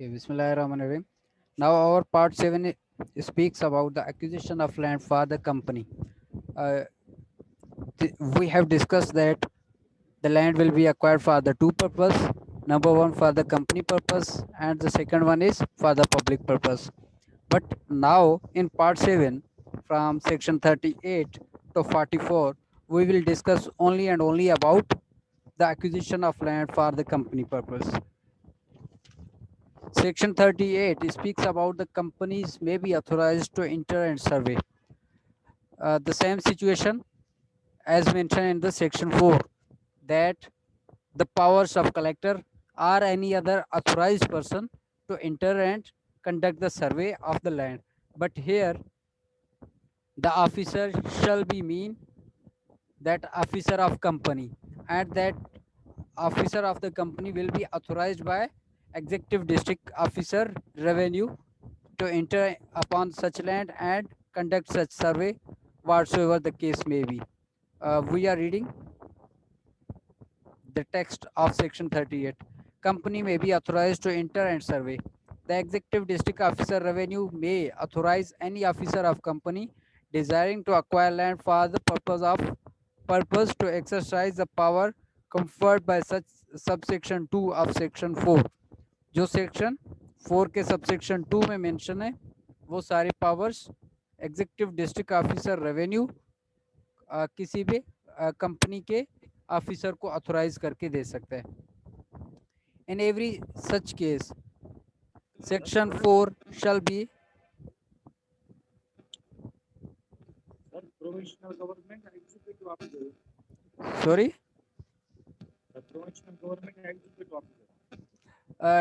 Okay, Bismillahirrahmanirrahim. Now our part 7 speaks about the acquisition of land for the company. Uh, we have discussed that the land will be acquired for the two purpose. Number one for the company purpose and the second one is for the public purpose. But now in part 7 from section 38 to 44 we will discuss only and only about the acquisition of land for the company purpose. Section 38 speaks about the companies may be authorized to enter and survey. The same situation as mentioned in the section 4, that the powers of collector or any other authorized person to enter and conduct the survey of the land. But here the officer shall be mean that officer of company, and that officer of the company will be authorized by executive district officer revenue to enter upon such land and conduct such survey whatsoever the case may be. We are reading the text of section 38. Company may be authorized to enter and survey. The executive district officer revenue may authorize any officer of company desiring to acquire land for the purpose to exercise the power conferred by such subsection 2 of section 4. जो section 4 के subsection 2 में mention है वो सारे powers executive district officer revenue किसी भी company के officer को ऑथोराइज करके दे सकता है. In every such case section 4 shall B provisional government executive officer. sorry The provisional government executive officer.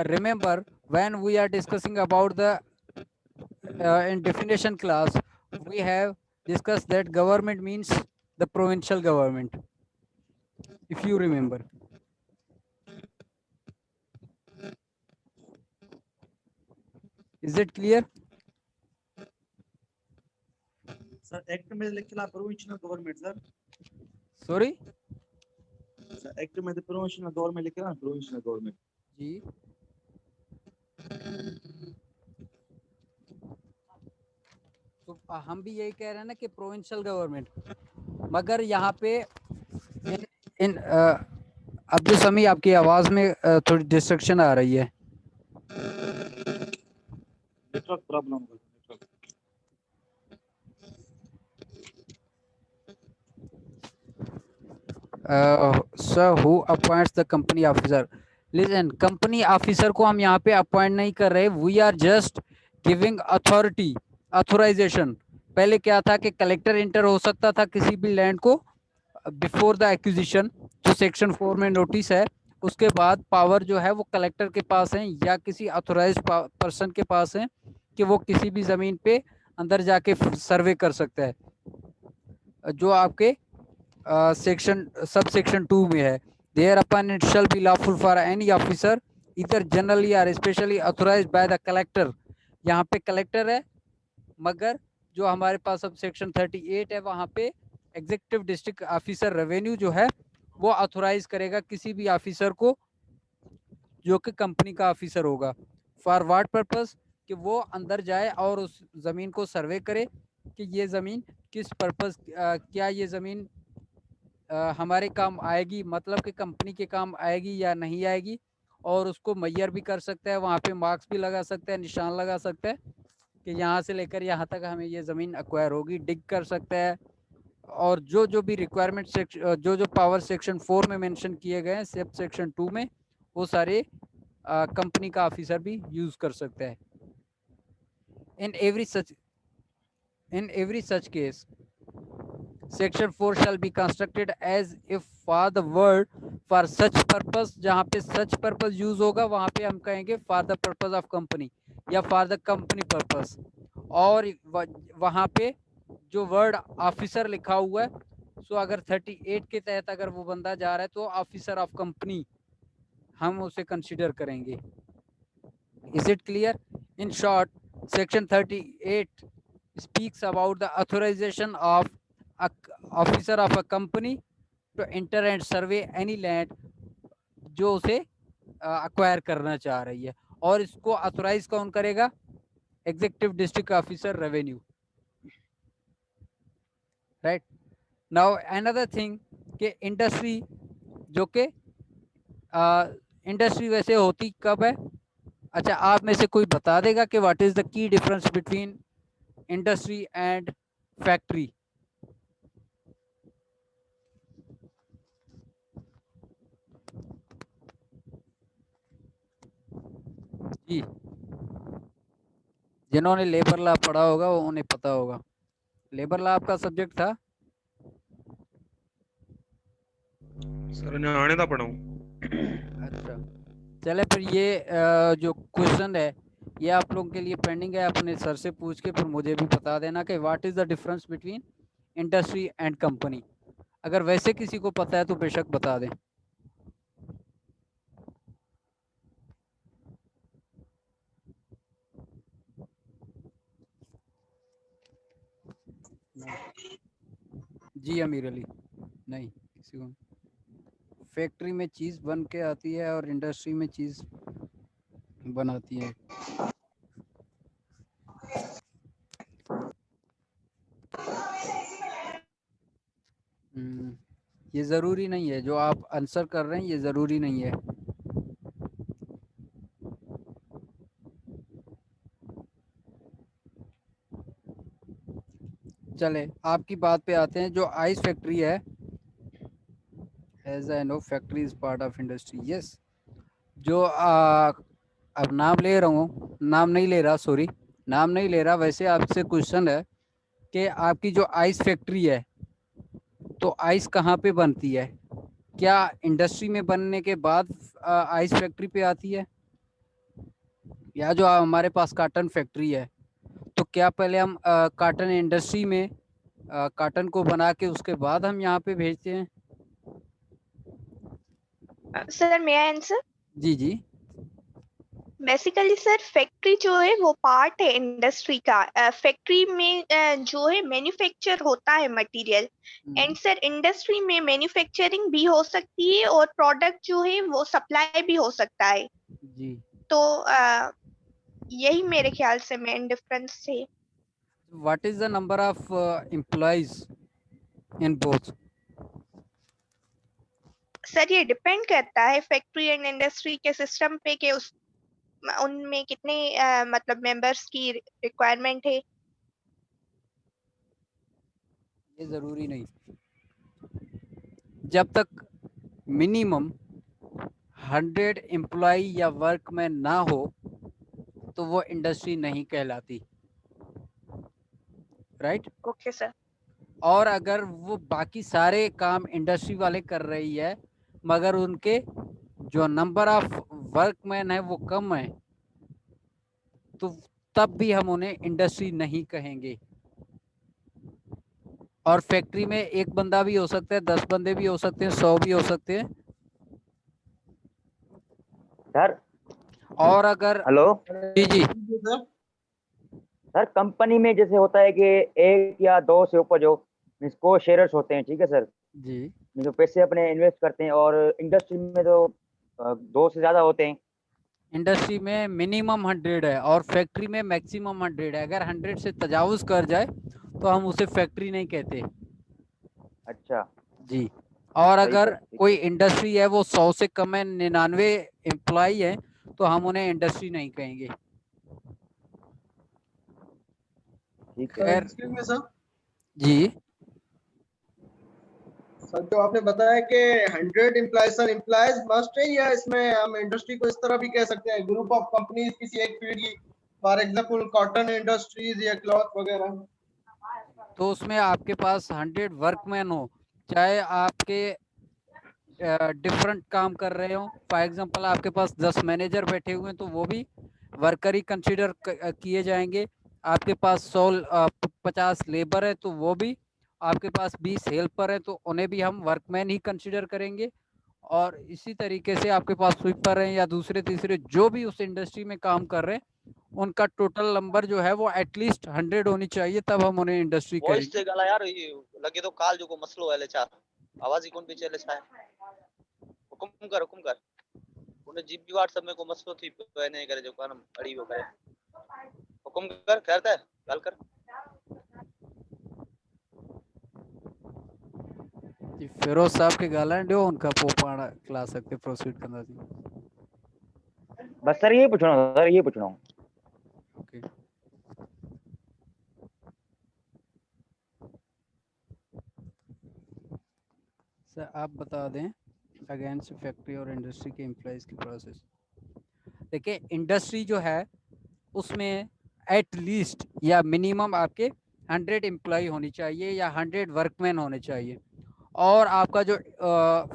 Remember when we are discussing about the in definition class we have discussed that government means the provincial government, if you remember. Is it clear? Sir, act में लिखा provisional government sir. Sorry Sir, act में the provisional government लिखा provisional government. जी. तो हम भी यही कह रहे हैं ना कि प्रोविंशियल गवर्नमेंट, मगर यहाँ पे इन अब जो समय आपकी आवाज में थोड़ी डिस्ट्रक्शन आ रही है. Network problem. Sir who appoints the company officer. Listen, company officer को हम यहाँ पे अपॉइंट नहीं कर रहे, we are just giving authority, authorisation. पहले क्या था कि कलेक्टर इंटर हो सकता था किसी भी लैंड को बिफोर द एक्विजिशन, जो सेक्शन 4 में नोटिस है. उसके बाद पावर जो है वो कलेक्टर के पास है या किसी अथोराइज्ड पर्सन के पास है कि वो किसी भी जमीन पे अंदर जाके सर्वे कर सकता है, जो आपके सेक्शन सब सेक्शन 2 में है. Thereupon it shall be lawful for any officer either generally और specially authorised by the collector. यहाँ पे कलेक्टर है, मगर जो हमारे पास अब सेक्शन 38 है वहाँ पे एग्जीक्यूटिव डिस्ट्रिक्ट ऑफिसर रेवेन्यू जो है वो ऑथोराइज करेगा किसी भी ऑफिसर को जो कि कंपनी का ऑफिसर होगा. फॉर व्हाट पर्पस, कि वो अंदर जाए और उस जमीन को सर्वे करे कि ये जमीन किस पर्पस, क्या ये जमीन हमारे काम आएगी, मतलब कि कंपनी के काम आएगी या नहीं आएगी, और उसको मैयर भी कर सकता है, वहाँ पे मार्क्स भी लगा सकता है, निशान लगा सकता है कि यहाँ से लेकर यहाँ तक हमें ये ज़मीन एक्वायर होगी, डिग कर सकता है. और जो भी रिक्वायरमेंट जो पावर सेक्शन 4 में मेंशन किए गए हैं सब सेक्शन 2 में, वो सारे कंपनी का ऑफिसर भी यूज कर सकता है. In every such case section 4 shall be constructed as if for the word for such purpose. जहाँ पे सच पर्पस यूज होगा वहाँ पे हम कहेंगे for the purpose of company या फॉर द कंपनी पर्पस. और वहाँ पे जो वर्ड ऑफिसर लिखा हुआ है, सो अगर 38 के तहत अगर वो बंदा जा रहा है तो ऑफिसर ऑफ कंपनी हम उसे कंसीडर करेंगे. Is it clear? In short section 38 speaks about the authorization of a officer of a company to enter and survey any land जो उसे acquire करना चाह रही है. और इसको ऑथराइज कौन करेगा? Executive district officer revenue, right. Now another thing कि इंडस्ट्री, जो कि इंडस्ट्री वैसे होती कब है? अच्छा, आप में से कोई बता देगा कि what is the key difference between industry and factory? जी, जिन्होंने लेबर लॉ पढ़ा होगा वो उन्हें पता होगा। लेबर लॉ आपका सब्जेक्ट था? सर न्याणे दा पढ़ाऊं। अच्छा, चले फिर ये जो क्वेश्चन है ये आप लोगों के लिए पेंडिंग है, अपने सर से पूछ के फिर मुझे भी बता देना कि what is the difference between industry and company. अगर वैसे किसी को पता है तो बेशक बता दें। जी अमीर अली, नहीं किसी को। फैक्ट्री में चीज बन के आती है और इंडस्ट्री में चीज बनाती है। ये जरूरी नहीं है, जो आप आंसर कर रहे हैं ये जरूरी नहीं है। चले आपकी बात पे आते हैं। जो आइस फैक्ट्री है, as I know factory is part of industry, yes. जो अब नाम ले रहा हूँ, नाम नहीं ले रहा, सॉरी, नाम नहीं ले रहा। वैसे आपसे क्वेश्चन है कि आपकी जो आइस फैक्ट्री है तो आइस कहाँ पे बनती है? क्या इंडस्ट्री में बनने के बाद आइस फैक्ट्री पे आती है, या जो हमारे पास काटन फैक्ट्री है तो क्या पहले हम काटन इंडस्ट्री में काटन को बना के उसके बाद हम यहाँ पे भेजते हैं? Sir may I answer? जी जी। बेसिकली सर फैक्ट्री जो है वो पार्ट है इंडस्ट्री का। फैक्ट्री में जो है मैन्युफैक्चर होता है मटेरियल, एंड सर इंडस्ट्री में मैन्युफैक्चरिंग भी हो सकती है और प्रोडक्ट जो है वो सप्लाई भी हो सकता है। जी, तो यही मेरे ख्याल से मेन डिफरेंस है। What is the number of employees in both? Sir ये डिपेंड करता है फैक्ट्री एंड इंडस्ट्री के सिस्टम पे कि उस उनमें कितने मतलब मेंबर्स की रिक्वायरमेंट है। ये जरूरी नहीं, जब तक मिनिमम 100 एम्प्लॉय या वर्कमैन ना हो तो वो इंडस्ट्री नहीं कहलाती, राइट। Okay sir. और अगर वो बाकी सारे काम इंडस्ट्री वाले कर रही है मगर उनके जो नंबर ऑफ वर्कमैन है वो कम है तो तब भी हम उन्हें इंडस्ट्री नहीं कहेंगे। और फैक्ट्री में एक बंदा भी हो सकता है, 10 बंदे भी हो सकते हैं, 100 भी हो सकते हैं सर। और अगर हेलो जी जी सर, कंपनी में जैसे होता है कि एक या दो से ऊपर जो को शेयर्स होते हैं, ठीक है सर, जी, जो पैसे अपने इन्वेस्ट करते हैं, और इंडस्ट्री में तो दो से ज्यादा होते हैं। इंडस्ट्री में मिनिमम 100 है और फैक्ट्री में मैक्सिमम 100 है। अगर 100 से तजावुज कर जाए तो हम उसे फैक्ट्री नहीं कहते। अच्छा, जी, और सही अगर सर, ठीक कोई है। इंडस्ट्री है वो 100 से कम है, 99 एम्प्लॉय है, तो हम उन्हें इंडस्ट्री नहीं कहेंगे। ठीक है। खैर एक्सक्यूज मी सर, जी, सर जो आपने बताया कि 100 एम्प्लॉयज, सर एम्प्लॉयज मस्ट है या इसमें हम इंडस्ट्री को इस तरह भी कह सकते हैं, ग्रुप ऑफ कंपनीज किसी एक फील्ड की, फॉर एग्जांपल कॉटन इंडस्ट्रीज या क्लॉथ वगैरह? तो उसमें आपके पास 100 वर्कमैन हो, चाहे आपके डिफरेंट काम कर रहे हो। फॉर एग्जांपल आपके पास 10 मैनेजर बैठे हुए हैं तो वो भी वर्कर ही कंसीडर किए जाएंगे। आपके पास 50 लेबर है तो वो भी, आपके पास 20 हेल्पर है तो उन्हें भी हम वर्कमैन ही कंसीडर करेंगे। और इसी तरीके से आपके पास स्वीपर हैं या दूसरे तीसरे जो भी उस इंडस्ट्री में काम कर रहे हैं उनका टोटल नंबर जो है वो एटलीस्ट 100 होनी चाहिए, तब हम उन्हें इंडस्ट्री वॉइस कहेंगे। से गाला यार, ये लगे तो काल जो को मसलो है ले चार आवाज ही कौन पीछे ले छाए। हुकुम कर उन्हें जीबी व्हाट्सएप में को मसलो थी तो नहीं करे जो काम अड़ी वो करे हुकुम कर करता है गाल कर जी फिरोज साहब के गालन ॾियो उनका पोइ पाण क्लास अॻिते प्रोसीड कंदासीं। बस सर ये पूछना हूँ। ओके सर आप बता दें अगेंस्ट फैक्ट्री और इंडस्ट्री के एम्प्लॉयज़ की प्रोसेस। देखिए इंडस्ट्री जो है उसमें एट लीस्ट या मिनिमम आपके 100 एम्प्लॉय होनी चाहिए या 100 वर्कमैन होने चाहिए, और आपका जो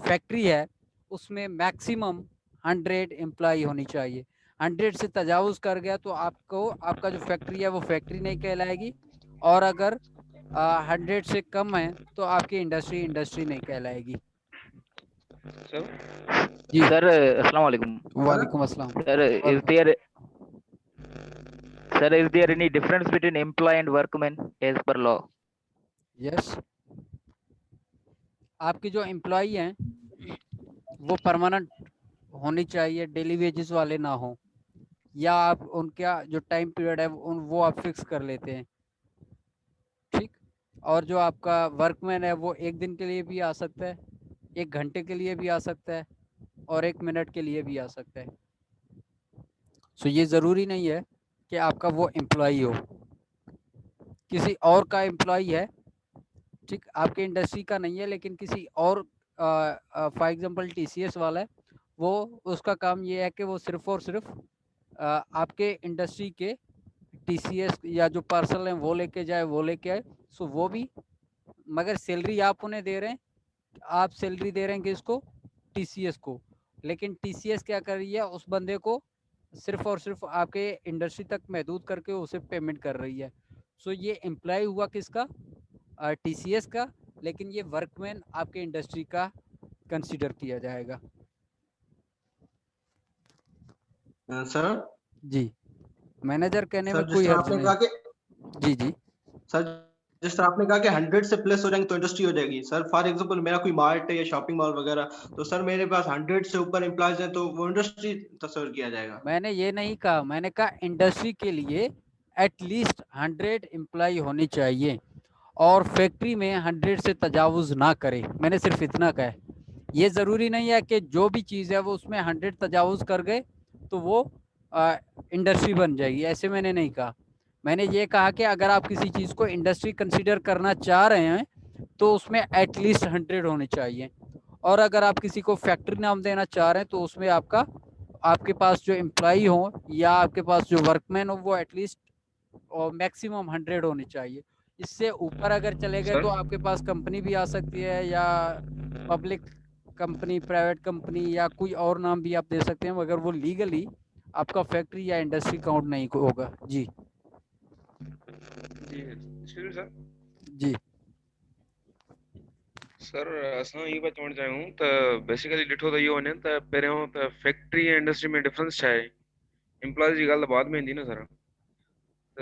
फैक्ट्री है उसमें मैक्सिमम 100 एम्प्लॉय होनी चाहिए। 100 से तजावुज़ कर गया तो आपको आपका जो फैक्ट्री है वो फैक्ट्री नहीं कहलाएगी, और अगर 100 से कम है तो आपकी इंडस्ट्री नहीं कहलाएगी। जी सर अस्सलाम वालेकुम। वालेकुम अस्सलाम। Sir, is there any difference between employee and workman as per law? Yes आपकी जो एम्प्लॉई हैं वो परमानेंट होनी चाहिए, डेली वेजेस वाले ना हो, या आप उनका जो टाइम पीरियड है वो आप फिक्स कर लेते हैं, ठीक। और जो आपका वर्कमैन है वो 1 दिन के लिए भी आ सकता है, 1 घंटे के लिए भी आ सकता है, और 1 मिनट के लिए भी आ सकता है। सो ये ज़रूरी नहीं है कि आपका वो एम्प्लॉई हो, किसी और का एम्प्लॉई है, ठीक, आपके इंडस्ट्री का नहीं है लेकिन किसी और फॉर एग्जांपल TCS वाला है, वो उसका काम ये है कि वो सिर्फ और सिर्फ आपके इंडस्ट्री के TCS या जो पार्सल हैं वो लेके जाए, वो लेके आए। सो वो भी, मगर सैलरी आप उन्हें दे रहे हैं, आप सैलरी दे रहे हैं किसको? TCS को, लेकिन TCS क्या कर रही है, उस बंदे को सिर्फ और सिर्फ आपके इंडस्ट्री तक महदूद करके उसे पेमेंट कर रही है। सो ये एम्प्लॉय हुआ किसका? TCS का, लेकिन ये वर्कमैन आपके इंडस्ट्री का कंसीडर किया जाएगा। सर जी मैनेजर कहने सर में कोई जिस तरह हर्ज आपने नहीं। कहा कि जी सर जिस तरह आपने कहा कि 100 से प्लस हो जाएंगे तो इंडस्ट्री हो जाएगी। सर फॉर एग्जांपल मेरा कोई मार्ट है या शॉपिंग मॉल वगैरह, तो सर मेरे पास 100 से ऊपर एम्प्लॉयज हैं तो वो इंडस्ट्री तस्वीर किया जाएगा। मैंने ये नहीं कहा, मैंने कहा इंडस्ट्री के लिए एटलीस्ट 100 एम्प्लॉय होनी चाहिए और फैक्ट्री में 100 से तजावुज़ ना करे, मैंने सिर्फ इतना कहा है। ये ज़रूरी नहीं है कि जो भी चीज़ है वो उसमें 100 तजावुज़ कर गए तो वो इंडस्ट्री बन जाएगी, ऐसे मैंने नहीं कहा। मैंने ये कहा कि अगर आप किसी चीज़ को इंडस्ट्री कंसीडर करना चाह रहे हैं तो उसमें एटलीस्ट 100 होने चाहिए, और अगर आप किसी को फैक्ट्री नाम देना चाह रहे हैं तो उसमें आपके पास जो एम्प्लॉई हो या आपके पास जो वर्कमैन हो वो एटलीस्ट और मैक्सिमम 100 होने चाहिए। इससे ऊपर अगर चले गए तो आपके पास कंपनी भी आ सकती है, या पब्लिक कंपनी, प्राइवेट कंपनी, या कोई और नाम भी आप दे सकते हैं, मगर वो लीगली आपका फैक्ट्री या इंडस्ट्री काउंट नहीं होगा। जी सर जी सर असां इहो पिया चवणु चाहियूं त बेसिकली ॾिठो त इहो वञे त पहिरियों त फैक्ट्री ऐं इंडस्ट्री में डिफरेंस छा आहे? एम्प्लॉयज़ जी ॻाल्हि त बाद में ईंदी न सर। त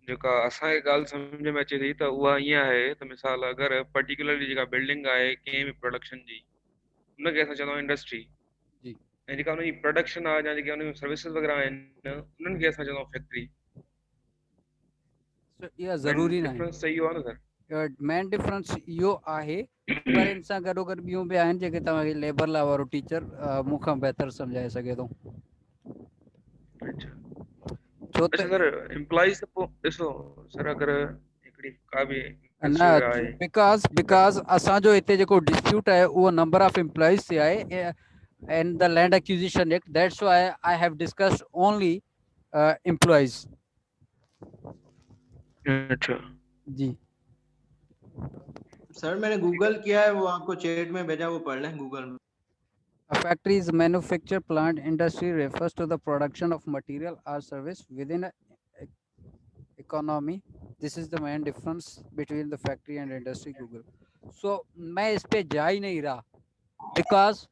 जेका असांखे ॻाल्हि सम्झ में अचे थी त उहा ईअं आहे त मिसाल अगरि पर्टिकुलरली जेका बिल्डिंग आहे कंहिं बि प्रोडक्शन जी, उनखे असां चवंदा आहियूं इंडस्ट्री, जी ऐं जेका उनजी प्रोडक्शन आहे या जेके उन सर्विसिस वग़ैरह आहिनि उन्हनि खे असां चवंदा आहियूं फैक्ट्री। इहा ज़रूरी न आहे। डिफरेंस त इहो आहे न सर। मेन डिफरेंस इहो आहे, पर इन सां गॾोगॾु ॿियूं बि आहिनि जेके तव्हांखे लेबर लॉ वारो टीचर मूंखां बहितर सम्झाए सघे थो। छो त सर एम्प्लॉइज त पोइ ॾिसो सर, अगरि हिकिड़ी का बि न, बिकॉज़ असांजो हिते जेको डिस्प्यूट आहे उहो नंबर ऑफ एम्प्लॉइज से आहे in the land acquisition act, that's why I have discussed only employees. अच्छा जी सर मैंने गूगल किया है, वो आपको चैट में भेजा, वो पढ़ लें गूगल में। A factory is manufacture plant. Industry refers to the production of material or service within a economy. This is the main difference between the factory and industry. Google. So मैं इस पे जा ही नहीं रहा, because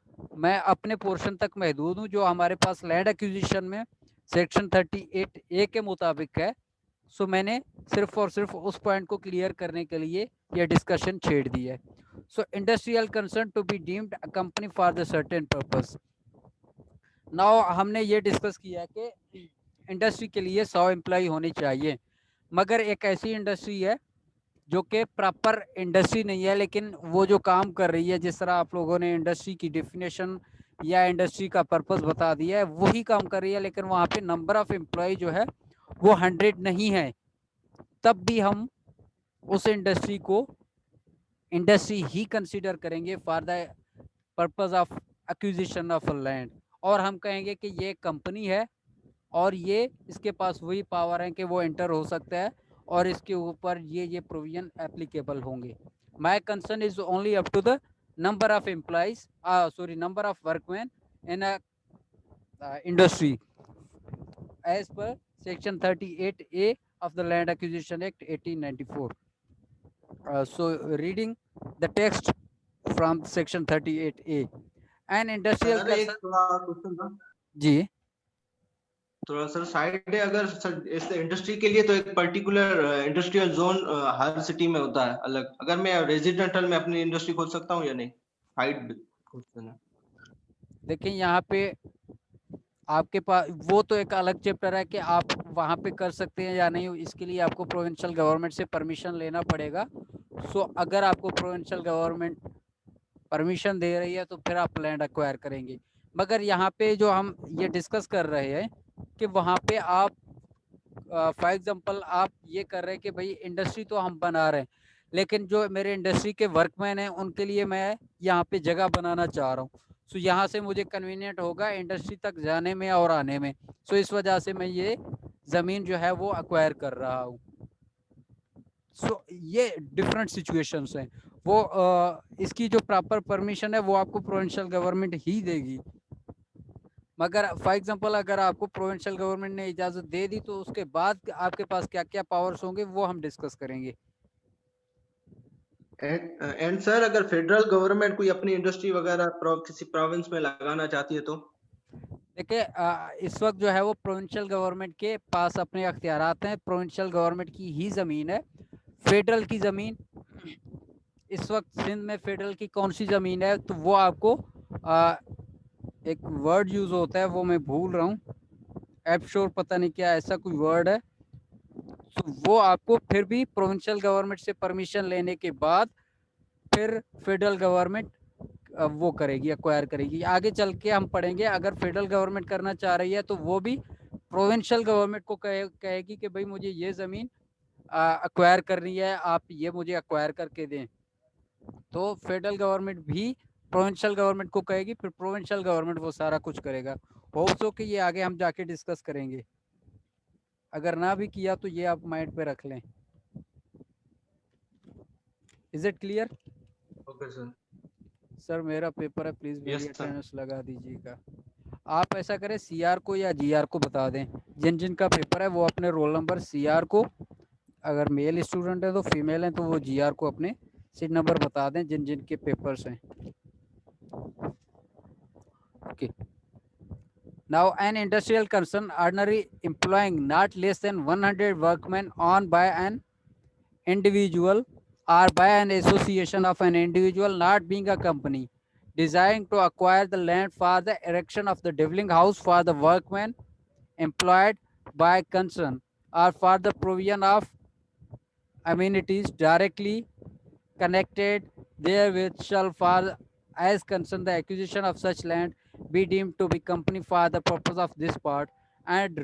मैं अपने portion तक महदूद हूँ जो हमारे पास लैंड एक्विजिशन में सेक्शन 38A के मुताबिक है। सो मैंने सिर्फ और सिर्फ उस पॉइंट को क्लियर करने के लिए यह डिस्कशन छेड़ दी है। So industrial concern to be deemed a company for the certain purpose. Now हमने ये डिस्कस किया है कि इंडस्ट्री के लिए 100 एम्प्लॉय होने चाहिए, मगर एक ऐसी इंडस्ट्री है जो कि प्रॉपर इंडस्ट्री नहीं है, लेकिन वो जो काम कर रही है, जिस तरह आप लोगों ने इंडस्ट्री की डिफिनेशन या इंडस्ट्री का पर्पस बता दिया है, वही काम कर रही है, लेकिन वहाँ पे नंबर ऑफ एम्प्लॉय जो है वो 100 नहीं है, तब भी हम उस इंडस्ट्री को इंडस्ट्री ही कंसीडर करेंगे for the purpose of acquisition of land, और हम कहेंगे कि ये कंपनी है और ये इसके पास वही पावर है कि वो एंटर हो सकता है और इसके ऊपर ये प्रोविजन एप्लीकेबल होंगे। My concern is only up to the number of employees, number of workman in a industry as per section 38A of the Land Acquisition Act 1894. So reading the text from section 38A, an industrial sir एक person, थोड़ा question था, जी थोड़ा sir side है, अगर sir इस industry के लिए तो एक पर्टिकुलर इंडस्ट्रियल जोन हर सिटी में होता है अलग, अगर मैं रेजिडेंटल में अपनी इंडस्ट्री खोल सकता हूँ या नहीं? हाइट क्वेश्चन है। देखिए यहाँ पे आपके पास वो तो एक अलग चैप्टर है कि आप वहाँ पे कर सकते हैं या नहीं, इसके लिए आपको प्रोविंशियल गवर्नमेंट से परमिशन लेना पड़ेगा। सो अगर आपको प्रोविंशियल गवर्नमेंट परमिशन दे रही है तो फिर आप लैंड एक्वायर करेंगे, मगर यहाँ पे जो हम ये डिस्कस कर रहे हैं कि वहाँ पे आप फॉर एग्जांपल आप ये कर रहे हैं कि भाई इंडस्ट्री तो हम बना रहे हैं, लेकिन जो मेरे इंडस्ट्री के वर्कमैन हैं उनके लिए मैं यहाँ पे जगह बनाना चाह रहा हूँ, सो यहाँ से मुझे कन्वीनियंट होगा इंडस्ट्री तक जाने में और आने में, सो इस वजह से मैं ये ज़मीन जो है वो एक्वायर कर रहा हूँ। सो ये डिफरेंट सिचुएशंस हैं, वो इसकी जो प्रॉपर परमिशन है वो आपको प्रोविंशियल गवर्नमेंट ही देगी, मगर फॉर एग्जांपल अगर आपको प्रोविंशियल गवर्नमेंट ने इजाज़त दे दी तो उसके बाद आपके पास क्या क्या पावर्स होंगे वो हम डिस्कस करेंगे। एंड सर अगर फेडरल गवर्नमेंट कोई अपनी इंडस्ट्री वगैरह किसी प्रोविंस में लगाना चाहती है तो? देखिए इस वक्त जो है वो प्रोविंशियल गवर्नमेंट के पास अपने अख्तियारात हैं, प्रोविंशियल गवर्नमेंट की ही ज़मीन है। फेडरल की ज़मीन इस वक्त सिंध में फेडरल की कौन सी ज़मीन है तो वो आपको एक वर्ड यूज़ होता है वो मैं भूल रहा हूँ, एपशोर पता नहीं क्या ऐसा कोई वर्ड है, तो वो आपको फिर भी प्रोविंशियल गवर्नमेंट से परमिशन लेने के बाद फिर फेडरल गवर्नमेंट वो करेगी, एक्वायर करेगी। आगे चल के हम पढ़ेंगे अगर फेडरल गवर्नमेंट करना चाह रही है तो वो भी प्रोविंशियल गवर्नमेंट को कहेगी कि भाई मुझे ये ज़मीन एक्वायर करनी है, आप ये मुझे एक्वायर करके दें, तो फेडरल गवर्नमेंट भी प्रोविंशियल गवर्नमेंट को कहेगी, फिर प्रोविंशियल गवर्नमेंट वो सारा कुछ करेगा। होप सो कि ये आगे हम जाके डिस्कस करेंगे, अगर ना भी किया तो ये आप माइंड पे रख लें। Is it clear? Okay sir. Sir मेरा पेपर है, प्लीज मेरी Yes, sir. अटेंडेंस लगा दीजिएगा। आप ऐसा करें सीआर को या जीआर को बता दें, जिन जिन का पेपर है वो अपने रोल नंबर सीआर को, अगर मेल स्टूडेंट है तो फीमेल है तो वो जीआर को अपने सीट नंबर बता दें जिन जिन के पेपर्स हैं। Okay, now an industrial concern ordinary employing not less than 100 workmen on by an individual or by an association of an individual not being a company desiring to acquire the land for the erection of the dwelling house for the workmen employed by concern or for the provision of amenities directly connected therewith shall for as concern the acquisition of such land be deemed to be company for the purpose of this part, and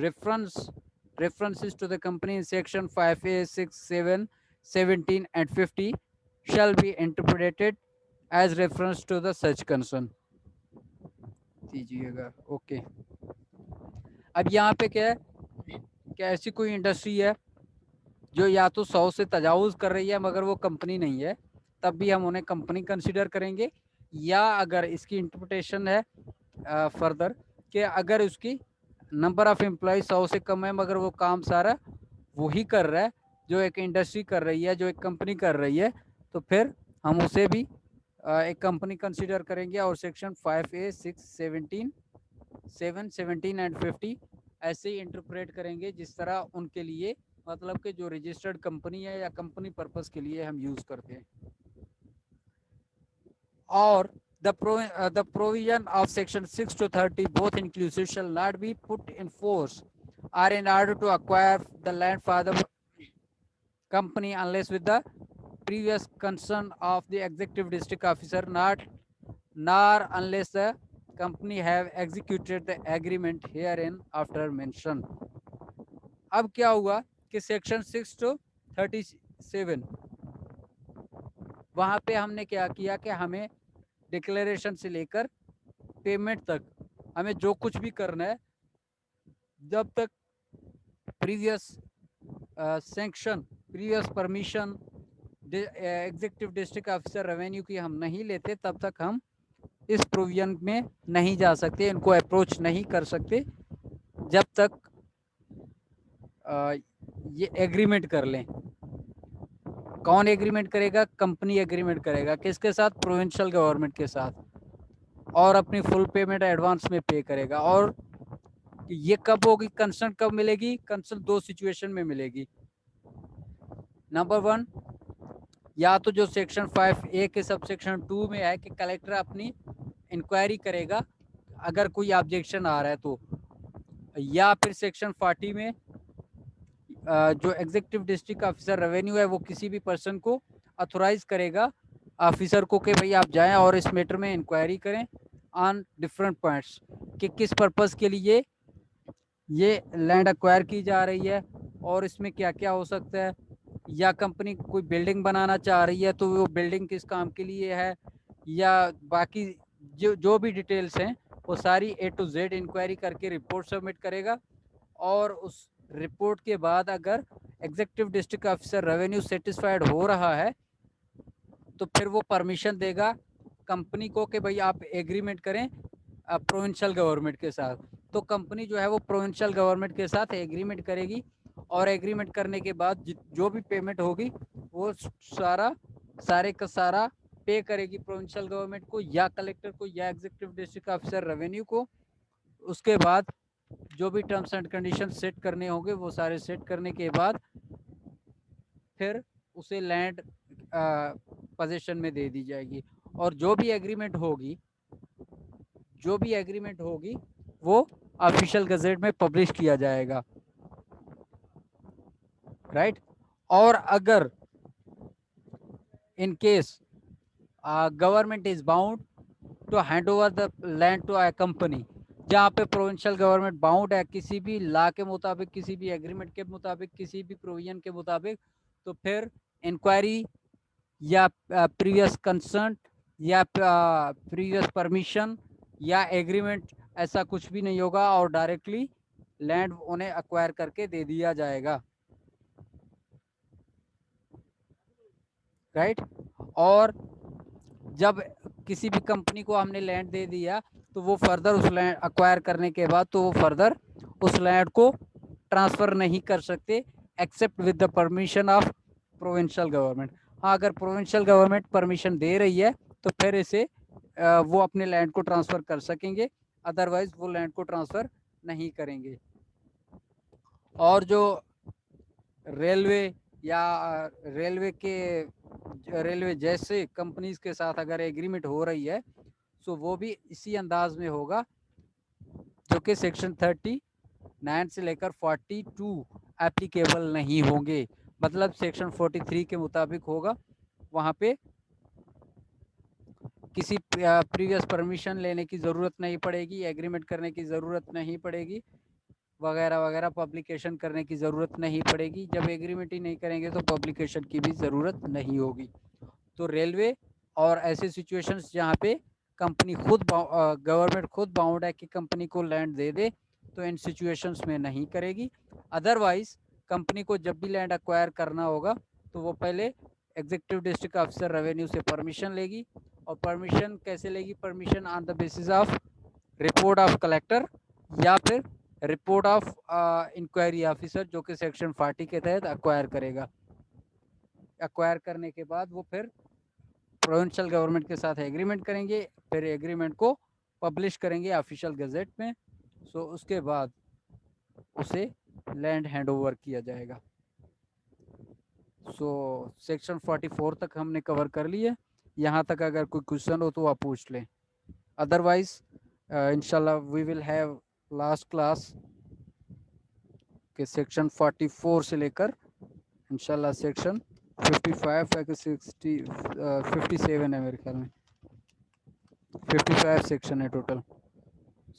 references to the company in section 5A 6 7 17 and 50 shall be interpreted as reference to the such concern दीजिएगा। Okay, अब यहाँ पे क्या है कि ऐसी कोई industry है जो या तो 100 से तजावुज़ कर रही है मगर वो कंपनी नहीं है, तब भी हम उन्हें कंपनी कंसीडर करेंगे, या अगर इसकी इंटरप्रिटेशन है फर्दर कि अगर उसकी नंबर ऑफ एम्प्लॉय 100 से कम है मगर वो काम सारा वही कर रहा है जो एक इंडस्ट्री कर रही है, जो एक कंपनी कर रही है, तो फिर हम उसे भी एक कंपनी कंसीडर करेंगे और सेक्शन 5A 6 17 7 17 एंड 50 ऐसे ही इंटरप्रेट करेंगे जिस तरह उनके लिए मतलब कि जो रजिस्टर्ड कंपनी है या कंपनी पर्पस के लिए हम यूज़ करते हैं। और The provision of section 6 to 30 both inclusive shall not be put in force or in order to acquire the land for the company unless with the previous consent of the executive district officer, nor unless the company have executed the agreement herein after mentioned. अब क्या हुआ कि section 6 to 37 वहां पे हमने क्या किया कि हमें डिक्लेरेशन से लेकर पेमेंट तक हमें जो कुछ भी करना है, जब तक previous sanction, previous permission executive district officer revenue की हम नहीं लेते, तब तक हम इस प्रोविजन में नहीं जा सकते, इनको अप्रोच नहीं कर सकते जब तक ये एग्रीमेंट कर लें। कौन एग्रीमेंट करेगा? कंपनी एग्रीमेंट करेगा। किसके साथ? प्रोविंशियल गवर्नमेंट के साथ, और अपनी फुल पेमेंट एडवांस में पे करेगा। और ये कब होगी? कंसर्न कब मिलेगी? कंसर्न दो सिचुएशन में मिलेगी। नंबर 1, या तो जो सेक्शन 5A के सब सेक्शन 2 में है कि कलेक्टर अपनी इंक्वायरी करेगा अगर कोई ऑब्जेक्शन आ रहा है तो, या फिर सेक्शन 40 में जो एग्जीक्यूटिव डिस्ट्रिक्ट ऑफिसर रेवेन्यू है वो किसी भी पर्सन को ऑथोराइज करेगा, ऑफिसर को, कि भाई आप जाएं और इस मैटर में इंक्वायरी करें ऑन डिफरेंट पॉइंट्स कि किस पर्पस के लिए ये लैंड एक्वायर की जा रही है और इसमें क्या क्या हो सकता है, या कंपनी कोई बिल्डिंग बनाना चाह रही है तो वो बिल्डिंग किस काम के लिए है, या बाकी जो भी डिटेल्स हैं वो सारी A to Z इंक्वायरी करके रिपोर्ट सबमिट करेगा। और उस रिपोर्ट के बाद अगर executive district officer revenue satisfied हो रहा है तो फिर वो परमिशन देगा कंपनी को कि भाई आप एग्रीमेंट करें प्रोविंशियल गवर्नमेंट के साथ। तो कंपनी जो है वो प्रोविंशियल गवर्नमेंट के साथ एग्रीमेंट करेगी, और एग्रीमेंट करने के बाद जो भी पेमेंट होगी वो सारे का सारा पे करेगी प्रोविंशियल गवर्नमेंट को, या कलेक्टर को, या एग्जीक्यूटिव डिस्ट्रिक्ट ऑफिसर रेवेन्यू को। उसके बाद जो भी टर्म्स एंड कंडीशन सेट करने होंगे वो सारे सेट करने के बाद फिर उसे लैंड पोजीशन में दे दी जाएगी। और जो भी एग्रीमेंट होगी वो ऑफिशियल गजेट में पब्लिश किया जाएगा, राइट। और अगर in case government is bound to hand over the land to a company, जहाँ पे प्रोविंशियल गवर्नमेंट बाउंड है किसी भी लॉ के मुताबिक, किसी भी एग्रीमेंट के मुताबिक, किसी भी प्रोविजन के मुताबिक, तो फिर इंक्वायरी या प्रीवियस कंसर्न या प्रीवियस परमिशन या एग्रीमेंट ऐसा कुछ भी नहीं होगा और डायरेक्टली लैंड उन्हें एक्वायर करके दे दिया जाएगा, राइट। और जब किसी भी कंपनी को हमने लैंड दे दिया तो वो फर्दर उस लैंड एक्वायर करने के बाद तो वो फर्दर उस लैंड को ट्रांसफर नहीं कर सकते except with the permission of provincial government. हाँ, अगर प्रोविंशियल गवर्नमेंट परमिशन दे रही है तो फिर इसे वो अपने लैंड को ट्रांसफर कर सकेंगे, अदरवाइज वो लैंड को ट्रांसफर नहीं करेंगे। और जो रेलवे या रेलवे जैसे कंपनीज के साथ अगर एग्रीमेंट हो रही है तो वो भी इसी अंदाज में होगा जो कि सेक्शन 39 से लेकर 42 एप्लीकेबल नहीं होंगे। मतलब सेक्शन 43 के मुताबिक होगा, वहाँ पे किसी प्रीवियस परमिशन लेने की ज़रूरत नहीं पड़ेगी, एग्रीमेंट करने की ज़रूरत नहीं पड़ेगी, वगैरह वगैरह, पब्लिकेशन करने की ज़रूरत नहीं पड़ेगी। जब एग्रीमेंट ही नहीं करेंगे तो पब्लिकेशन की भी ज़रूरत नहीं होगी। तो रेलवे और ऐसे सिचुएशंस जहाँ पे कंपनी खुद गवर्नमेंट खुद बाउंड है कि कंपनी को लैंड दे दे, तो इन सिचुएशंस में नहीं करेगी। अदरवाइज कंपनी को जब भी लैंड एक्वायर करना होगा तो वो पहले एग्जीक्यूटिव डिस्ट्रिक्ट ऑफिसर रेवेन्यू से परमिशन लेगी। और परमिशन कैसे लेगी? Permission on the basis of report of collector या फिर रिपोर्ट ऑफ इंक्वायरी ऑफिसर, जो कि सेक्शन 40 के तहत एक्वायर करेगा। एक्वायर करने के बाद वो फिर प्रोविंशियल गवर्नमेंट के साथ एग्रीमेंट करेंगे, फिर एग्रीमेंट को पब्लिश करेंगे ऑफिशियल गजेट में। सो उसके बाद उसे लैंड हैंडओवर किया जाएगा। सो सेक्शन 44 तक हमने कवर कर लिए। यहाँ तक अगर कोई क्वेश्चन हो तो आप पूछ लें, अदरवाइज इंशाल्लाह we will have last class के सेक्शन 44 से लेकर इंशाल्लाह सेक्शन 55 है कि 57 है मेरे ख्याल में, 55 सेक्शन है टोटल।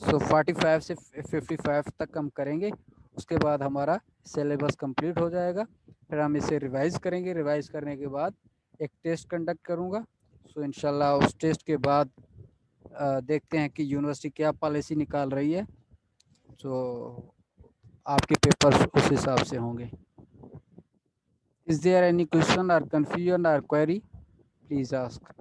सो 45 से 55 तक हम करेंगे, उसके बाद हमारा सिलेबस कंप्लीट हो जाएगा। फिर हम इसे रिवाइज करेंगे, रिवाइज करने के बाद एक टेस्ट कंडक्ट करूँगा। सो इंशाल्लाह उस टेस्ट के बाद देखते हैं कि यूनिवर्सिटी क्या पॉलिसी निकाल रही है, तो आपके पेपर्स उस हिसाब से होंगे। इज देयर एनी क्वेश्चन और कंफ्यूजन और क्वेरी, प्लीज आस्क।